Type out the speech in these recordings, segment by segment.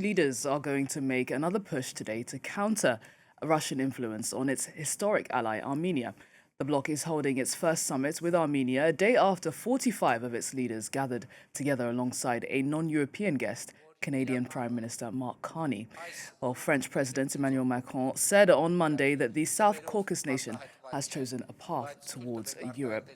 leaders are going to make another push today to counter Russian influence on its historic ally, Armenia. The bloc is holding its first summit with Armenia a day after 45 of its leaders gathered together alongside a non-European guest, Canadian Prime Minister Mark Carney. While French President Emmanuel Macron said on Monday that the South Caucasus nation has chosen a path towards Europe.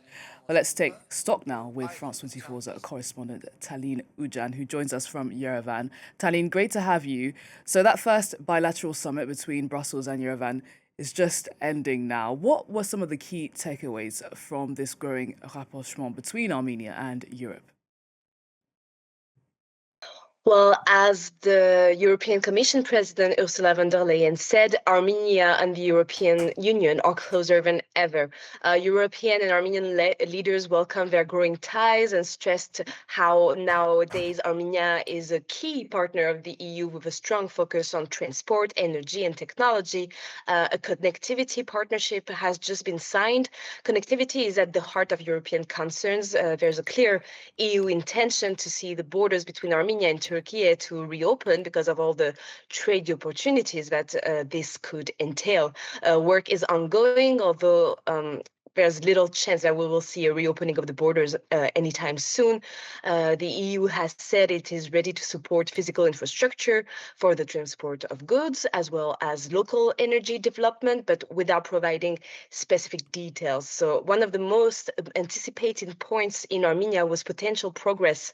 Well, let's take stock now with France 24's correspondent Taline Oundjian, who joins us from Yerevan. Taline, great to have you. So that first bilateral summit between Brussels and Yerevan is just ending now. What were some of the key takeaways from this growing rapprochement between Armenia and Europe? Well, as the European Commission President Ursula von der Leyen said, Armenia and the European Union are closer than ever. European and Armenian leaders welcomed their growing ties and stressed how nowadays Armenia is a key partner of the EU with a strong focus on transport, energy, and technology. A connectivity partnership has just been signed. Connectivity is at the heart of European concerns. There's a clear EU intention to see the borders between Armenia and Turkey to reopen because of all the trade opportunities that this could entail. Work is ongoing, although there's little chance that we will see a reopening of the borders anytime soon. The EU has said it is ready to support physical infrastructure for the transport of goods as well as local energy development, but without providing specific details. So one of the most anticipated points in Armenia was potential progress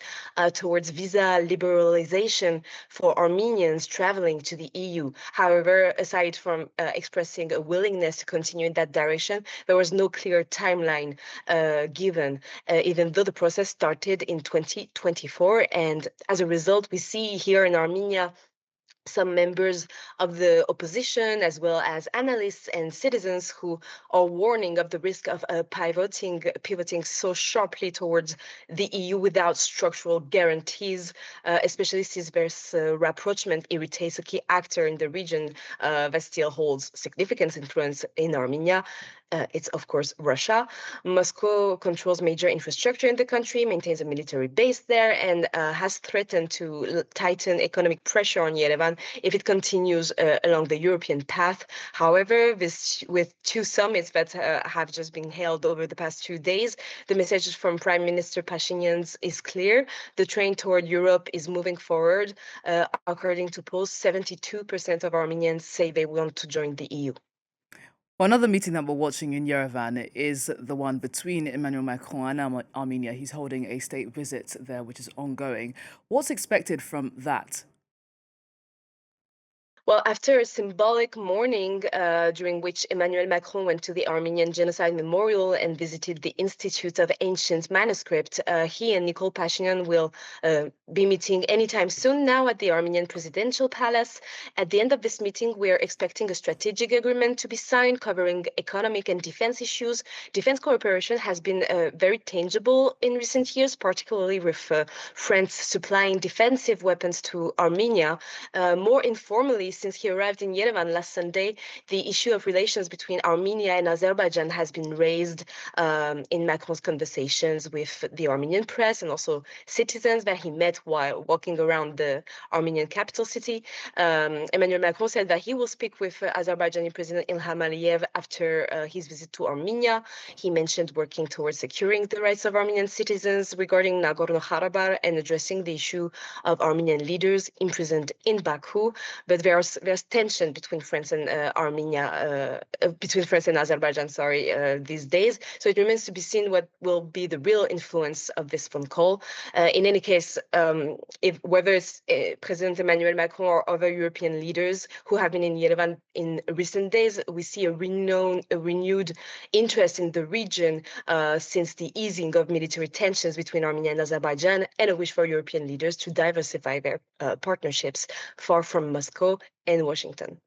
towards visa liberalization for Armenians traveling to the EU. However, aside from expressing a willingness to continue in that direction, there was no clear timeline given, even though the process started in 2024. And as a result, we see here in Armenia some members of the opposition, as well as analysts and citizens who are warning of the risk of pivoting so sharply towards the EU without structural guarantees, especially since this rapprochement irritates a key actor in the region that still holds significant influence in Armenia. It's, of course, Russia. Moscow controls major infrastructure in the country, maintains a military base there, and has threatened to tighten economic pressure on Yerevan if it continues along the European path. However, with two summits that have just been held over the past 2 days, the message from Prime Minister Pashinyan is clear. The train toward Europe is moving forward. According to polls, 72% of Armenians say they want to join the EU. One other meeting that we're watching in Yerevan is the one between Emmanuel Macron and Armenia. He's holding a state visit there, which is ongoing. What's expected from that? Well, after a symbolic morning during which Emmanuel Macron went to the Armenian Genocide Memorial and visited the Institute of Ancient Manuscript, he and Nicole Pashinyan will be meeting anytime soon now at the Armenian Presidential Palace. At the end of this meeting, we're expecting a strategic agreement to be signed covering economic and defense issues. Defense cooperation has been very tangible in recent years, particularly with France supplying defensive weapons to Armenia. More informally, since he arrived in Yerevan last Sunday, the issue of relations between Armenia and Azerbaijan has been raised in Macron's conversations with the Armenian press and also citizens that he met while walking around the Armenian capital city. Emmanuel Macron said that he will speak with Azerbaijani President Ilham Aliyev after his visit to Armenia. He mentioned working towards securing the rights of Armenian citizens regarding Nagorno-Karabakh and addressing the issue of Armenian leaders imprisoned in Baku. But there's tension between France and between France and Azerbaijan, these days. So it remains to be seen what will be the real influence of this phone call. In any case, whether it's President Emmanuel Macron or other European leaders who have been in Yerevan in recent days, we see a renewed interest in the region since the easing of military tensions between Armenia and Azerbaijan, and a wish for European leaders to diversify their partnerships far from Moscow and Washington.